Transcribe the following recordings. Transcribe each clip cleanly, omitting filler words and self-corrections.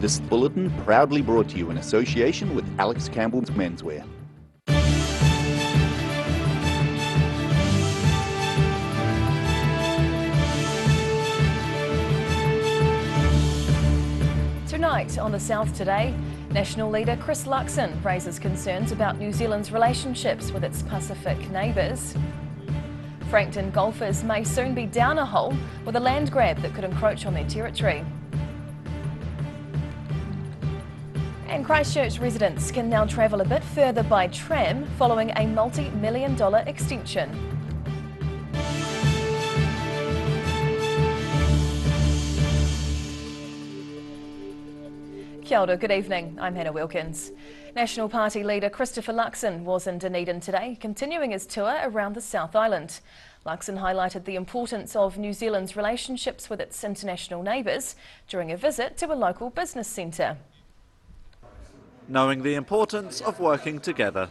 This bulletin proudly brought to you in association with Alex Campbell's Menswear. Tonight on The South Today, National leader Chris Luxon raises concerns about New Zealand's relationships with its Pacific neighbours. Frankton golfers may soon be down a hole with a land grab that could encroach on their territory. And Christchurch residents can now travel a bit further by tram following a multi-million-dollar extension. Kia ora, good evening. I'm Hannah Wilkins. National Party leader Christopher Luxon was in Dunedin today, continuing his tour around the South Island. Luxon highlighted the importance of New Zealand's relationships with its international neighbours during a visit to a local business centre. Knowing the importance of working together.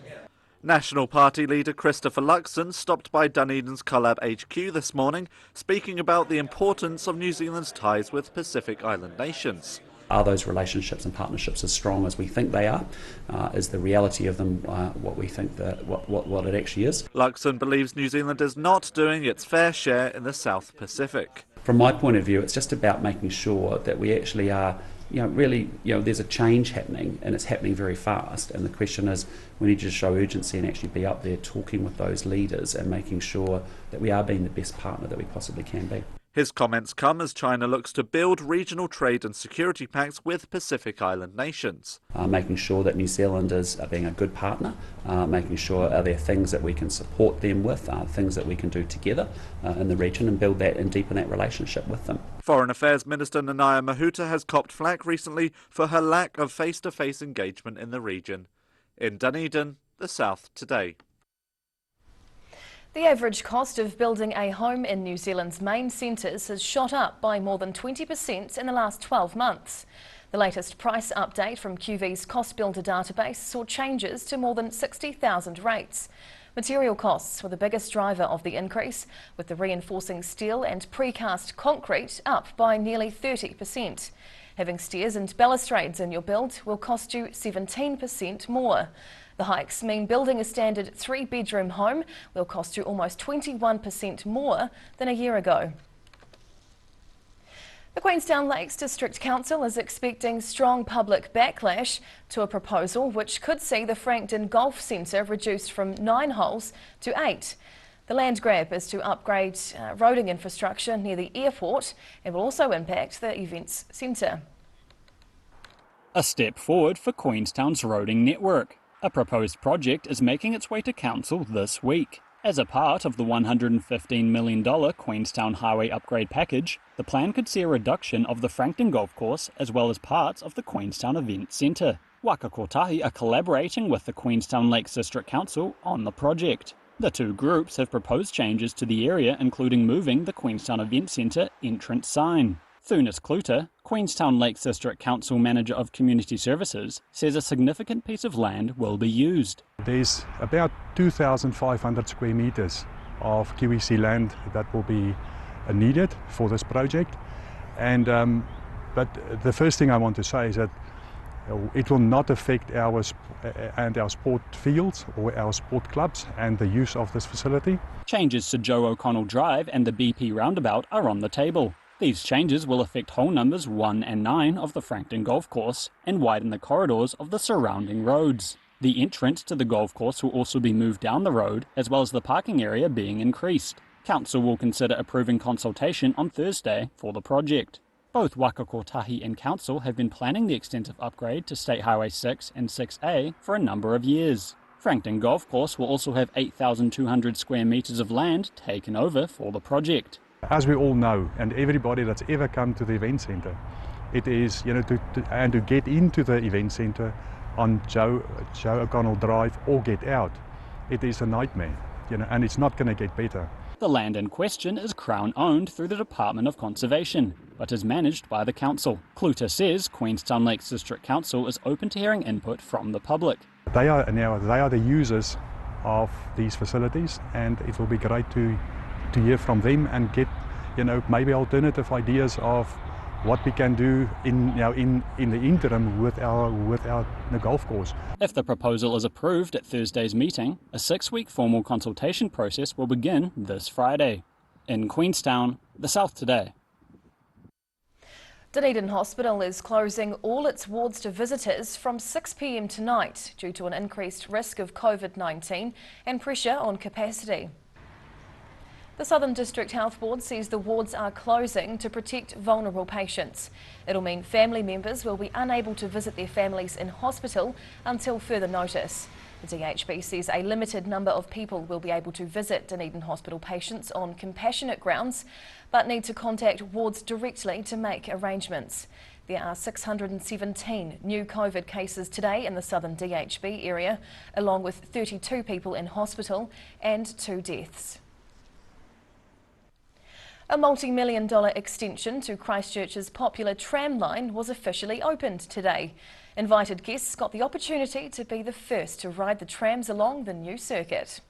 National Party leader Christopher Luxon stopped by Dunedin's Collab HQ this morning, speaking about the importance of New Zealand's ties with Pacific Island nations. Are those relationships and partnerships as strong as we think they are? Is the reality of them what we think what it actually is? Luxon believes New Zealand is not doing its fair share in the South Pacific. From my point of view, it's just about making sure that we actually are, there's a change happening, and it's happening very fast. And the question is, we need to show urgency and actually be up there talking with those leaders and making sure that we are being the best partner that we possibly can be. His comments come as China looks to build regional trade and security pacts with Pacific Island nations. Making sure that New Zealand is being a good partner, making sure are there things that we can support them with, things that we can do together in the region and build that and deepen that relationship with them. Foreign Affairs Minister Nanaia Mahuta has copped flack recently for her lack of face-to-face engagement in the region. In Dunedin, The South Today. The average cost of building a home in New Zealand's main centres has shot up by more than 20% in the last 12 months. The latest price update from QV's Cost Builder database saw changes to more than 60,000 rates. Material costs were the biggest driver of the increase, with the reinforcing steel and precast concrete up by nearly 30%. Having stairs and balustrades in your build will cost you 17% more. The hikes mean building a standard 3-bedroom home will cost you almost 21% more than a year ago. The Queenstown Lakes District Council is expecting strong public backlash to a proposal which could see the Frankton Golf Centre reduced from 9 holes to 8. The land grab is to upgrade roading infrastructure near the airport and will also impact the events centre. A step forward for Queenstown's roading network. A proposed project is making its way to Council this week. As a part of the $115 million Queenstown Highway Upgrade Package, the plan could see a reduction of the Frankton Golf Course as well as parts of the Queenstown Event Centre. Waka Kotahi are collaborating with the Queenstown Lakes District Council on the project. The two groups have proposed changes to the area, including moving the Queenstown Event Centre entrance sign. Thunis Kluter, Queenstown Lakes District Council Manager of Community Services, says a significant piece of land will be used. There's about 2,500 square metres of QEC land that will be needed for this project. And but the first thing I want to say is that it will not affect our sport fields or our sport clubs and the use of this facility. Changes to Joe O'Connell Drive and the BP roundabout are on the table. These changes will affect hole numbers 1 and 9 of the Frankton Golf Course and widen the corridors of the surrounding roads. The entrance to the golf course will also be moved down the road, as well as the parking area being increased. Council will consider approving consultation on Thursday for the project. Both Waka Kotahi and Council have been planning the extensive upgrade to State Highway 6 and 6A for a number of years. Frankton Golf Course will also have 8,200 square metres of land taken over for the project. As we all know, and everybody that's ever come to the event centre, it is, to get into the event centre on Joe O'Connell Drive or get out, it is a nightmare, and it's not going to get better. The land in question is Crown-owned through the Department of Conservation, but is managed by the council. Kluter says Queenstown Lakes District Council is open to hearing input from the public. They are the users of these facilities, and it will be great to hear from them and get maybe alternative ideas of what we can do in the interim with our golf course. If the proposal is approved at Thursday's meeting, a 6-week formal consultation process will begin this Friday. In Queenstown, The South Today. Dunedin Hospital is closing all its wards to visitors from 6 p.m. tonight due to an increased risk of COVID-19 and pressure on capacity. The Southern District Health Board says the wards are closing to protect vulnerable patients. It'll mean family members will be unable to visit their families in hospital until further notice. The DHB says a limited number of people will be able to visit Dunedin Hospital patients on compassionate grounds, but need to contact wards directly to make arrangements. There are 617 new COVID cases today in the southern DHB area, along with 32 people in hospital and 2 deaths. A multi-million-dollar extension to Christchurch's popular tram line was officially opened today. Invited guests got the opportunity to be the first to ride the trams along the new circuit.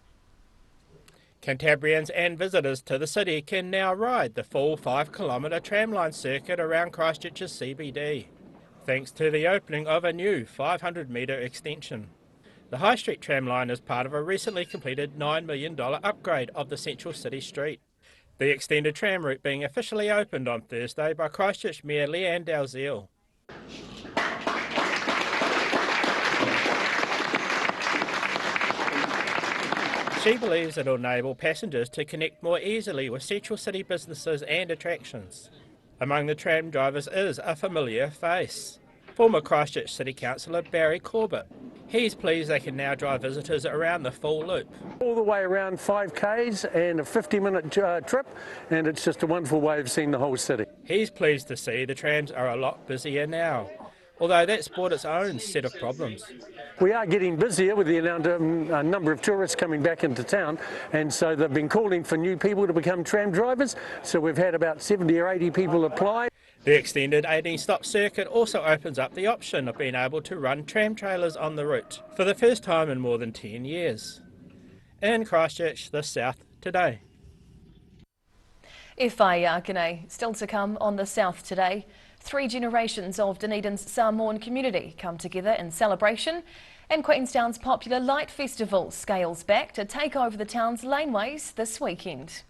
Cantabrians and visitors to the city can now ride the full 5-kilometre tramline circuit around Christchurch's CBD, thanks to the opening of a new 500-metre extension. The High Street tramline is part of a recently completed $9 million upgrade of the central city street. The extended tram route being officially opened on Thursday by Christchurch Mayor Leanne Dalziel. She believes it will enable passengers to connect more easily with central city businesses and attractions. Among the tram drivers is a familiar face, former Christchurch City Councillor Barry Corbett. He's pleased they can now drive visitors around the full loop. All the way around 5Ks and a 50-minute trip, and it's just a wonderful way of seeing the whole city. He's pleased to see the trams are a lot busier now, although that's brought its own set of problems. We are getting busier with the number of tourists coming back into town, and so they've been calling for new people to become tram drivers, so we've had about 70 or 80 people apply. The extended 18-stop circuit also opens up the option of being able to run tram trailers on the route for the first time in more than 10 years. In Christchurch, The South Today. Whai Akane, still to come on The South Today. 3 generations of Dunedin's Samoan community come together in celebration, and Queenstown's popular Light Festival scales back to take over the town's laneways this weekend.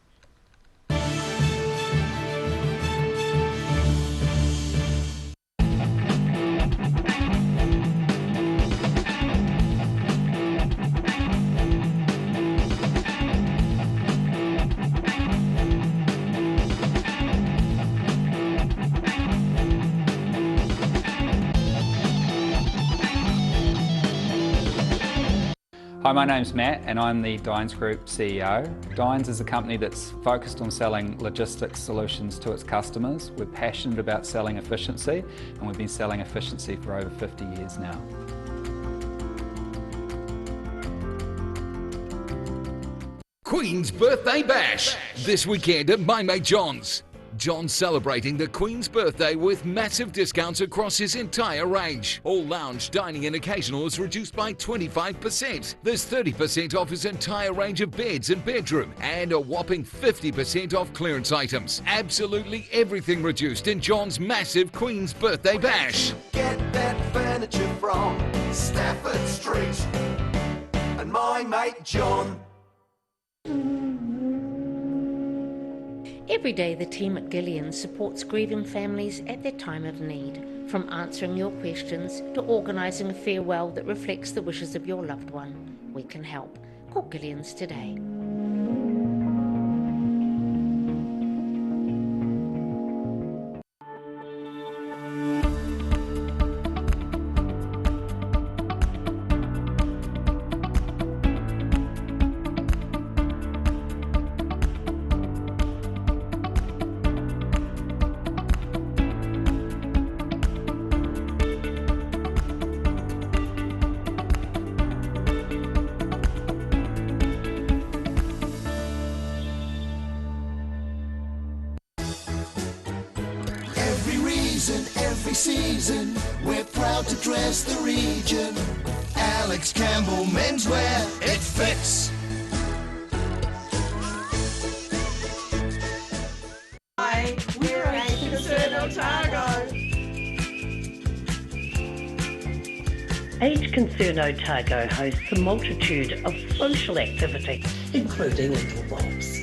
Hi, my name's Matt and I'm the Dines Group CEO. Dines is a company that's focused on selling logistics solutions to its customers. We're passionate about selling efficiency, and we've been selling efficiency for over 50 years now. Queen's Birthday Bash, this weekend at My Mate John's. John's celebrating the Queen's birthday with massive discounts across his entire range. All lounge, dining and occasional is reduced by 25%. There's 30% off his entire range of beds and bedroom, and a whopping 50% off clearance items. Absolutely everything reduced in John's massive Queen's Birthday Bash. Get that furniture from Stafford Street and My Mate John. Every day the team at Gillian supports grieving families at their time of need. From answering your questions to organising a farewell that reflects the wishes of your loved one. We can help. Call Gillian's today. Every season, we're proud to dress the region. Alex Campbell Menswear, it fits. We're a concerned Otago. Age Concern Otago hosts a multitude of social activities, including Little Bobs.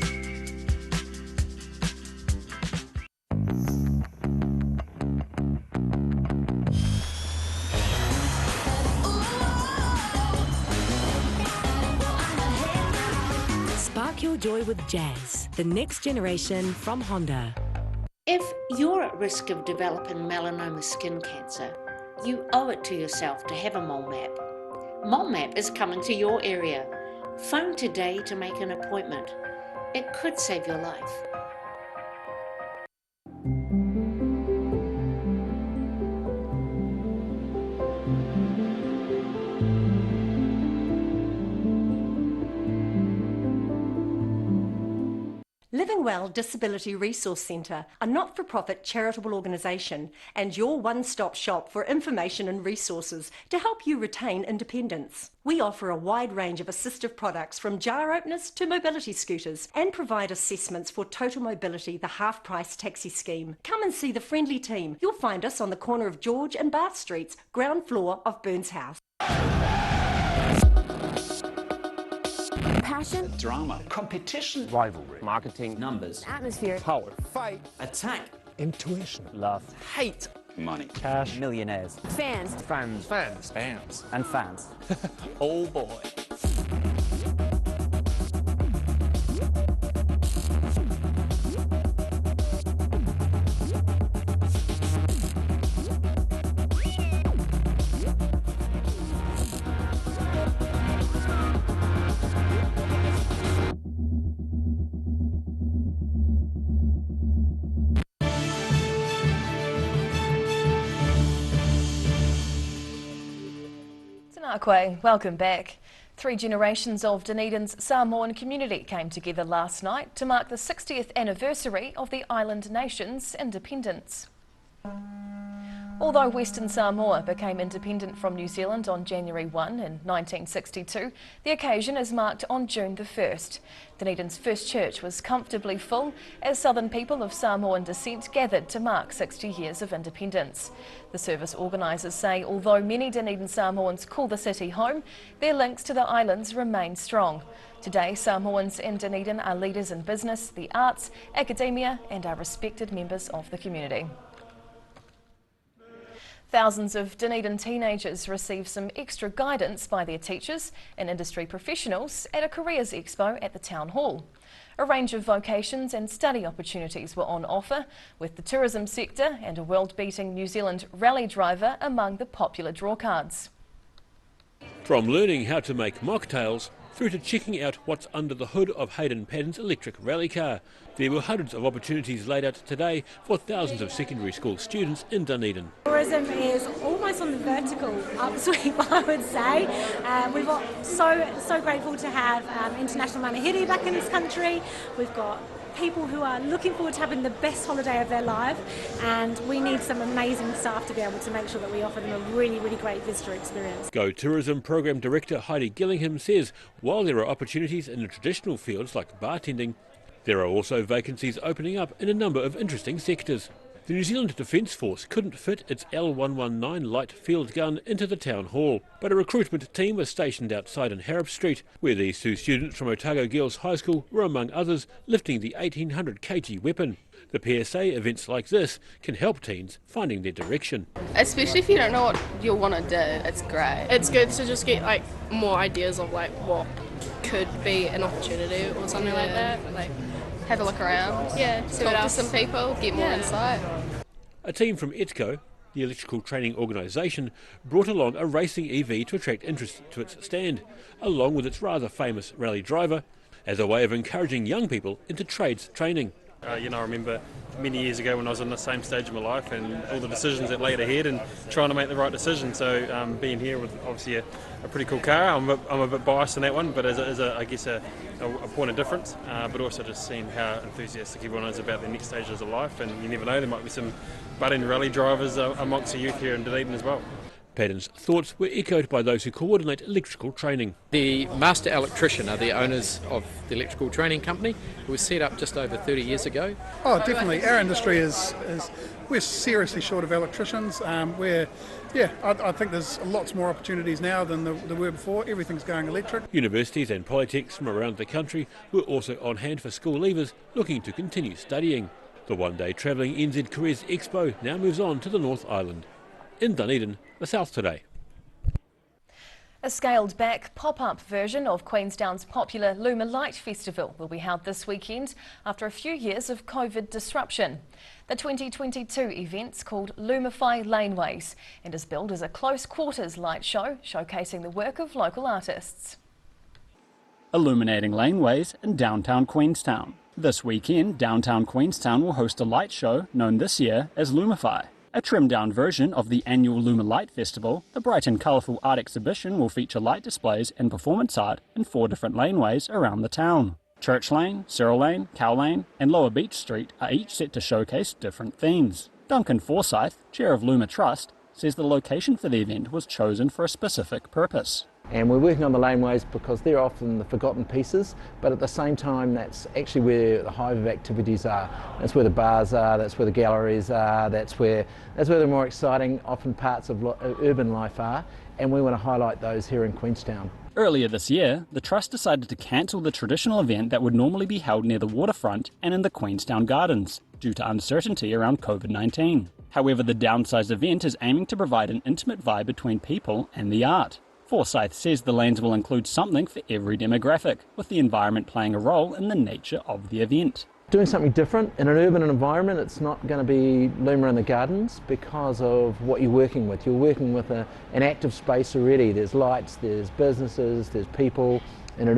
Spark your joy with Jazz, the next generation from Honda. If you're at risk of developing melanoma skin cancer, you owe it to yourself to have a mole map. Mole map is coming to your area. Phone today to make an appointment. It could save your life. Living Well Disability Resource Centre, a not-for-profit charitable organisation and your one-stop shop for information and resources to help you retain independence. We offer a wide range of assistive products from jar openers to mobility scooters and provide assessments for Total Mobility, the half-price taxi scheme. Come and see the friendly team. You'll find us on the corner of George and Bath Streets, ground floor of Burns House. Passion, drama, competition, rivalry, marketing, numbers, atmosphere, power, fight, attack, intuition, love, hate, money, cash, millionaires, fans, and fans. Oh boy. Akwe, welcome back. 3 generations of Dunedin's Samoan community came together last night to mark the 60th anniversary of the island nation's independence. Although Western Samoa became independent from New Zealand on January 1 in 1962, the occasion is marked on June the 1st. Dunedin's first church was comfortably full as southern people of Samoan descent gathered to mark 60 years of independence. The service organisers say although many Dunedin Samoans call the city home, their links to the islands remain strong. Today, Samoans in Dunedin are leaders in business, the arts, academia and are respected members of the community. Thousands of Dunedin teenagers receive some extra guidance by their teachers and industry professionals at a careers expo at the Town Hall. A range of vocations and study opportunities were on offer, with the tourism sector and a world-beating New Zealand rally driver among the popular drawcards. From learning how to make mocktails through to checking out what's under the hood of Hayden Paddon's electric rally car, there were hundreds of opportunities laid out today for thousands of secondary school students in Dunedin. Tourism is almost on the vertical upsweep, I would say. We've got so grateful to have International Manahiri back in this country. We've got people who are looking forward to having the best holiday of their life, and we need some amazing staff to be able to make sure that we offer them a really, really great visitor experience. Go Tourism Program Director Heidi Gillingham says while there are opportunities in the traditional fields like bartending, there are also vacancies opening up in a number of interesting sectors. The New Zealand Defence Force couldn't fit its L119 light field gun into the town hall, but a recruitment team was stationed outside in Harrop Street, where these 2 students from Otago Girls High School were among others lifting the 1800 kg weapon. The PSA events like this can help teens finding their direction. Especially if you don't know what you'll want to do, it's great. It's good to just get more ideas of what could be an opportunity or something like that. Have a look around, talk to some people, get more insight. A team from ETCO, the electrical training organisation, brought along a racing EV to attract interest to its stand, along with its rather famous rally driver, as a way of encouraging young people into trades training. I remember many years ago when I was in the same stage of my life and all the decisions that laid ahead and trying to make the right decision. So being here with obviously a pretty cool car, I'm a bit biased on that one, but as a point of difference, but also just seeing how enthusiastic everyone is about their next stages of life, and you never know, there might be some budding rally drivers amongst the youth here in Dunedin as well. Paddon's thoughts were echoed by those who coordinate electrical training. The Master Electrician are the owners of the electrical training company. It was set up just over 30 years ago. Oh, definitely. Our industry is we're seriously short of electricians. I think there's lots more opportunities now than there were before. Everything's going electric. Universities and polytechs from around the country were also on hand for school leavers looking to continue studying. The one-day travelling NZ Careers Expo now moves on to the North Island. In Dunedin, the South Today. A scaled-back pop-up version of Queenstown's popular Luma Light Festival will be held this weekend after a few years of COVID disruption. The 2022 event's called Lumify Laneways and is billed as a close-quarters light show showcasing the work of local artists. Illuminating laneways in downtown Queenstown. This weekend, downtown Queenstown will host a light show known this year as Lumify. A trimmed-down version of the annual Luma Light Festival, the bright and colourful art exhibition will feature light displays and performance art in 4 different laneways around the town. Church Lane, Cyril Lane, Cow Lane and Lower Beach Street are each set to showcase different themes. Duncan Forsyth, chair of Luma Trust, says the location for the event was chosen for a specific purpose. And we're working on the laneways because they're often the forgotten pieces, but at the same time that's actually where the hive of activities are. That's where the bars are, that's where the galleries are, that's where the more exciting often parts of urban life are, and we want to highlight those here in Queenstown. Earlier this year, the Trust decided to cancel the traditional event that would normally be held near the waterfront and in the Queenstown Gardens, due to uncertainty around COVID-19. However, the downsized event is aiming to provide an intimate vibe between people and the art. Forsyth says the lanes will include something for every demographic, with the environment playing a role in the nature of the event. Doing something different in an urban environment, it's not going to be Luma in the Gardens because of what you're working with. You're working with an active space already. There's lights, there's businesses, there's people in an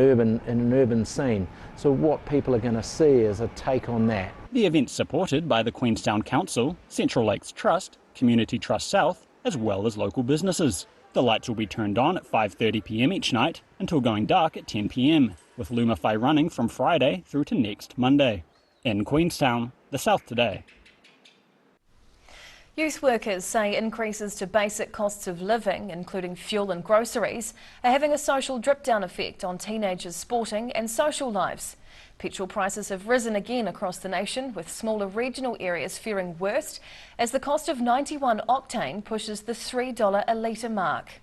urban scene. So what people are going to see is a take on that. The event's supported by the Queenstown Council, Central Lakes Trust, Community Trust South, as well as local businesses. The lights will be turned on at 5:30 p.m. each night until going dark at 10 p.m, with Lumify running from Friday through to next Monday. In Queenstown, the South Today. Youth workers say increases to basic costs of living, including fuel and groceries, are having a social drip-down effect on teenagers' sporting and social lives. Petrol prices have risen again across the nation, with smaller regional areas faring worst as the cost of 91 octane pushes the $3 a litre mark.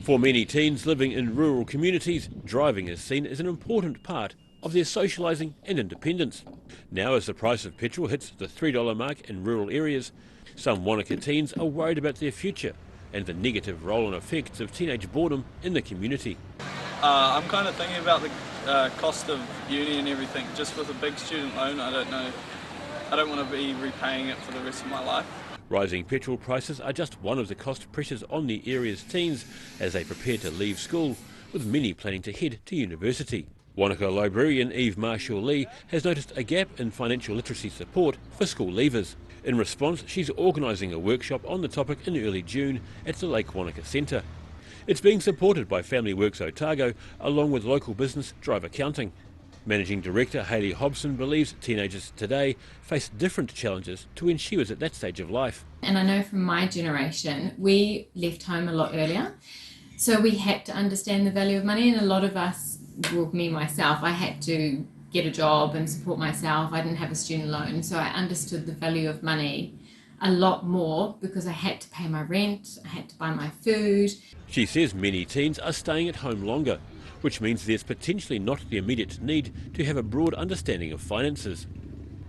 For many teens living in rural communities, driving is seen as an important part of their socialising and independence. Now, as the price of petrol hits the $3 mark in rural areas, some Wanaka teens are worried about their future and the negative role and effects of teenage boredom in the community. I'm kind of thinking about the cost of uni and everything. Just with a big student loan, I don't want to be repaying it for the rest of my life. Rising petrol prices are just one of the cost pressures on the area's teens as they prepare to leave school, with many planning to head to university. Wanaka librarian Eve Marshall-Lee has noticed a gap in financial literacy support for school leavers. In response, she's organising a workshop on the topic in early June at the Lake Wanaka Centre. It's being supported by Family Works Otago along with local business Drive Accounting. Managing Director Hayley Hobson believes teenagers today face different challenges to when she was at that stage of life. And I know from my generation, we left home a lot earlier, so we had to understand the value of money, and a lot of us, well, me myself, I had to get a job and support myself. I didn't have a student loan, so I understood the value of money a lot more because I had to pay my rent, I had to buy my food. She says many teens are staying at home longer, which means there's potentially not the immediate need to have a broad understanding of finances.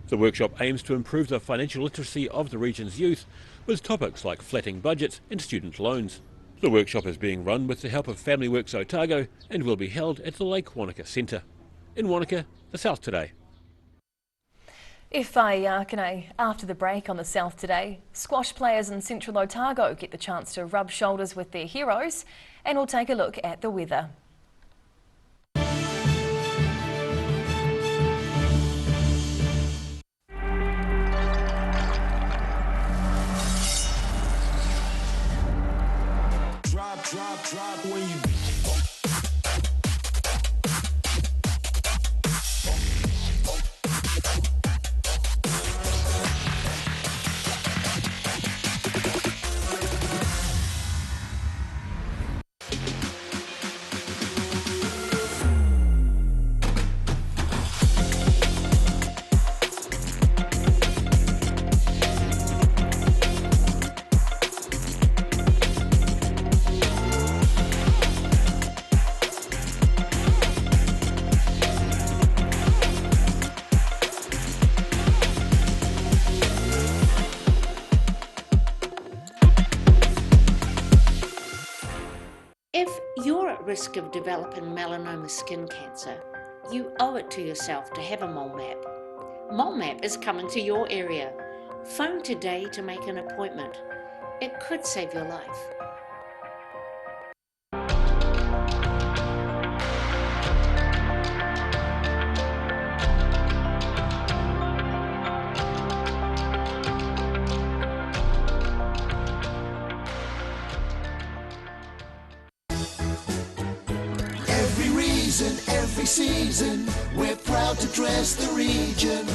The workshop aims to improve the financial literacy of the region's youth with topics like flatting budgets and student loans. The workshop is being run with the help of Family Works Otago and will be held at the Lake Wanaka Centre. In Wanaka, the South Today. FA Arkane after the break on the South Today. Squash players in Central Otago get the chance to rub shoulders with their heroes, and we'll take a look at the weather. Drop when you risk of developing melanoma skin cancer. You owe it to yourself to have a mole map. Mole Map is coming to your area. Phone today to make an appointment. It could save your life. Every reason, every season, we're proud to dress the region.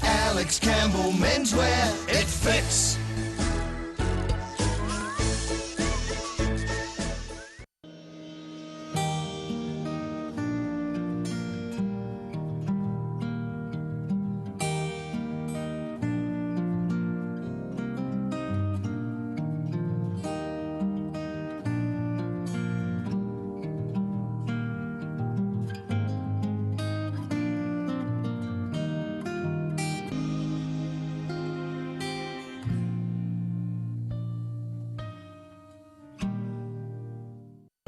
Alex Campbell Menswear, it fits.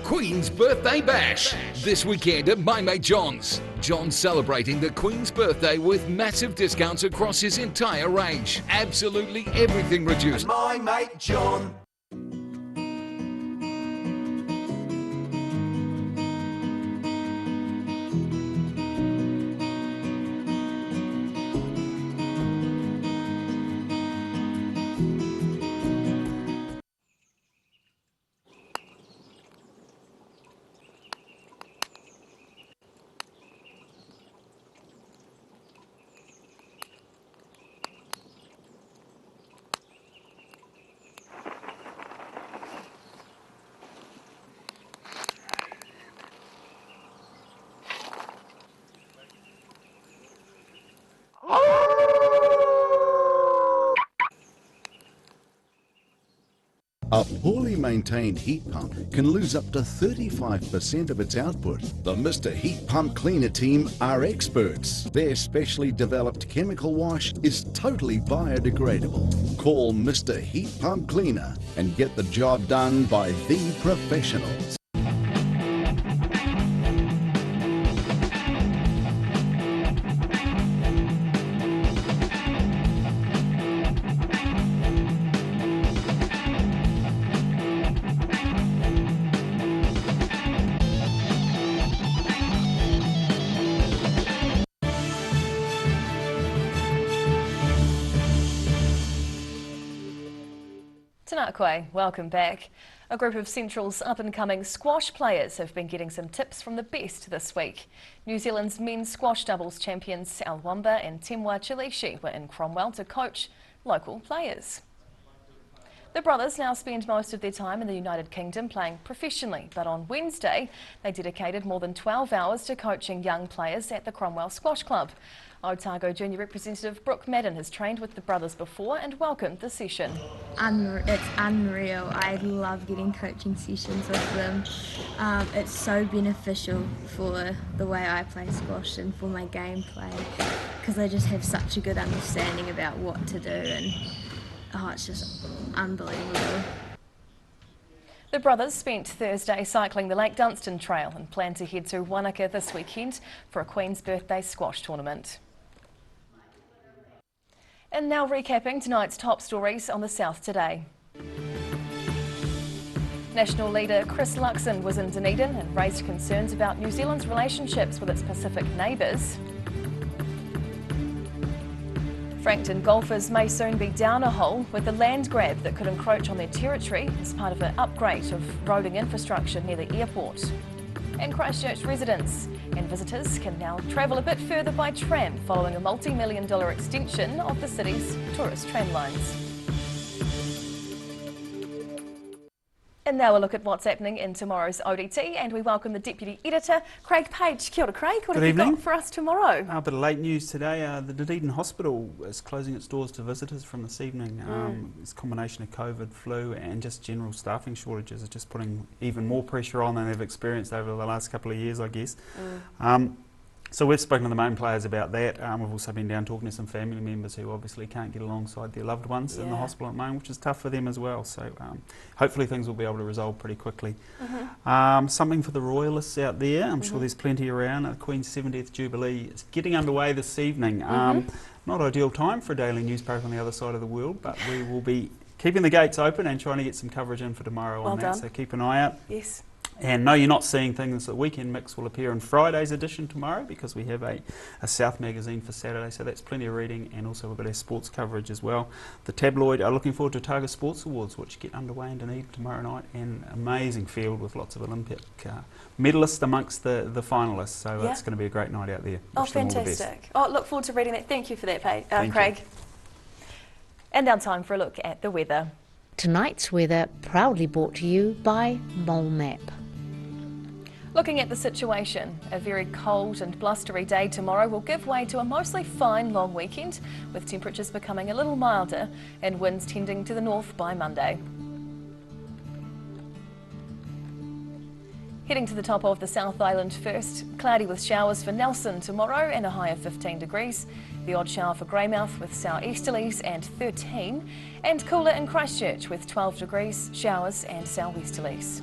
Queen's Birthday Bash, this weekend at My Mate John's. John's celebrating the Queen's birthday with massive discounts across his entire range. Absolutely everything reduced. My Mate John. A poorly maintained heat pump can lose up to 35% of its output. The Mr. Heat Pump Cleaner team are experts. Their specially developed chemical wash is totally biodegradable. Call Mr. Heat Pump Cleaner and get the job done by the professionals. Tanakwe, welcome back. A group of Central's up-and-coming squash players have been getting some tips from the best this week. New Zealand's men's squash doubles champions Al Wamba and Temwa Chilishi were in Cromwell to coach local players. The brothers now spend most of their time in the United Kingdom playing professionally, but on Wednesday they dedicated more than 12 hours to coaching young players at the Cromwell Squash Club. Otago Junior representative Brooke Madden has trained with the brothers before and welcomed the session. It's unreal. I love getting coaching sessions with them. It's so beneficial for the way I play squash and for my gameplay, because I just have such a good understanding about what to do, and it's just unbelievable. The brothers spent Thursday cycling the Lake Dunstan Trail and plan to head to Wanaka this weekend for a Queen's Birthday squash tournament. And now recapping tonight's top stories on the South Today. National leader Chris Luxon was in Dunedin and raised concerns about New Zealand's relationships with its Pacific neighbours. Frankton golfers may soon be down a hole with a land grab that could encroach on their territory as part of an upgrade of roading infrastructure near the airport. And Christchurch residents and visitors can now travel a bit further by tram following a multi-million-dollar extension of the city's tourist tram lines. And now a look at what's happening in tomorrow's ODT, and we welcome the Deputy Editor, Craig Page. Kia ora, Craig. What have you got for us tomorrow? A bit of late news today. The Dunedin Hospital is closing its doors to visitors from this evening. It's a combination of COVID, flu and just general staffing shortages are just putting even more pressure on than they've experienced over the last couple of years, I guess. So we've spoken to the main players about that. We've also been down talking to some family members who obviously can't get alongside their loved ones in the hospital at the moment, which is tough for them as well. So hopefully things will be able to resolve pretty quickly. Something for the Royalists out there. I'm sure there's plenty around. The Queen's 70th Jubilee is getting underway this evening. Not ideal time for a daily newspaper on the other side of the world, but we will be keeping the gates open and trying to get some coverage in for tomorrow on that. So keep an eye out. Yes. And no, you're not seeing things. The Weekend Mix will appear in Friday's edition tomorrow because we have a South magazine for Saturday, so that's plenty of reading, and also we've got our sports coverage as well. The Tabloid are looking forward to Otago Sports Awards, which get underway in Dunedin tomorrow night, and amazing field with lots of Olympic medalists amongst the finalists, so it's going to be a great night out there. Oh, fantastic. Oh, look forward to reading that. Thank you for that, Craig. And now time for a look at the weather. Tonight's weather proudly brought to you by Mole Map. Looking at the situation, a very cold and blustery day tomorrow will give way to a mostly fine long weekend, with temperatures becoming a little milder and winds tending to the north by Monday. Heading to the top of the South Island first, cloudy with showers for Nelson tomorrow and a high of 15 degrees. The odd shower for Greymouth with southeasterlies and 13, and cooler in Christchurch with 12 degrees, showers and southwesterlies.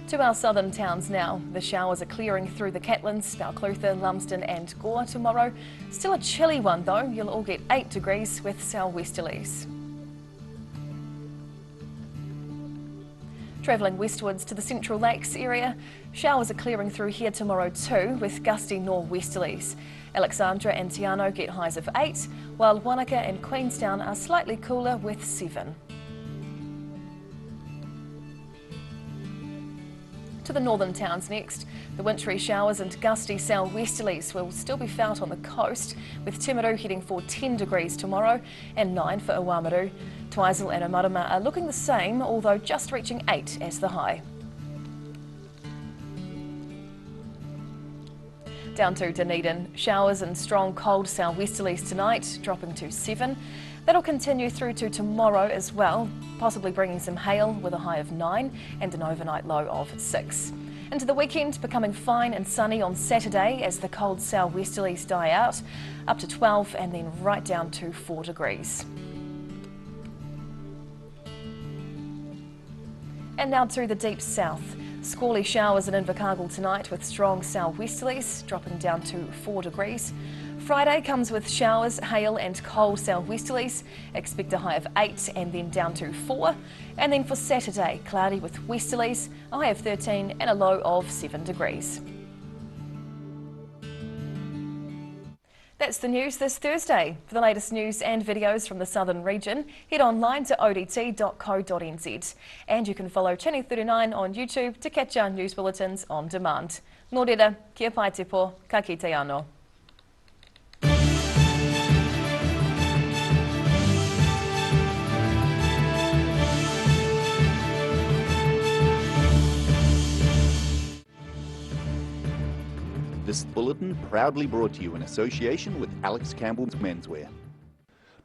To our southern towns now, the showers are clearing through the Catlins, Balclutha, Lumsden and Gore tomorrow. Still a chilly one though, you'll all get 8 degrees with southwesterlies. Travelling westwards to the Central Lakes area, showers are clearing through here tomorrow too, with gusty north-westerlies. Alexandra and Te Anau get highs of 8, while Wanaka and Queenstown are slightly cooler with 7. To the northern towns next, the wintry showers and gusty southwesterlies will still be felt on the coast, with Timaru heading for 10 degrees tomorrow and 9 for Oamaru. Twizel and Omarama are looking the same, although just reaching 8 as the high. Down to Dunedin, showers and strong cold southwesterlies tonight, dropping to 7. That'll continue through to tomorrow as well, possibly bringing some hail with a high of 9 and an overnight low of 6. Into the weekend, becoming fine and sunny on Saturday as the cold southwesterlies die out, up to 12 and then right down to 4 degrees. And now to the deep south. Squally showers in Invercargill tonight with strong southwesterlies, dropping down to 4 degrees. Friday comes with showers, hail and cold southwesterlies. Expect a high of 8 and then down to 4. And then for Saturday, cloudy with westerlies, a high of 13 and a low of 7 degrees. That's the news this Thursday. For the latest news and videos from the southern region, head online to odt.co.nz. And you can follow Channel 39 on YouTube to catch our news bulletins on demand. Nō reira, kia pai te pō, ka kite anō. This bulletin proudly brought to you in association with Alex Campbell's Menswear.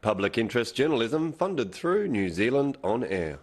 Public interest journalism funded through New Zealand On Air.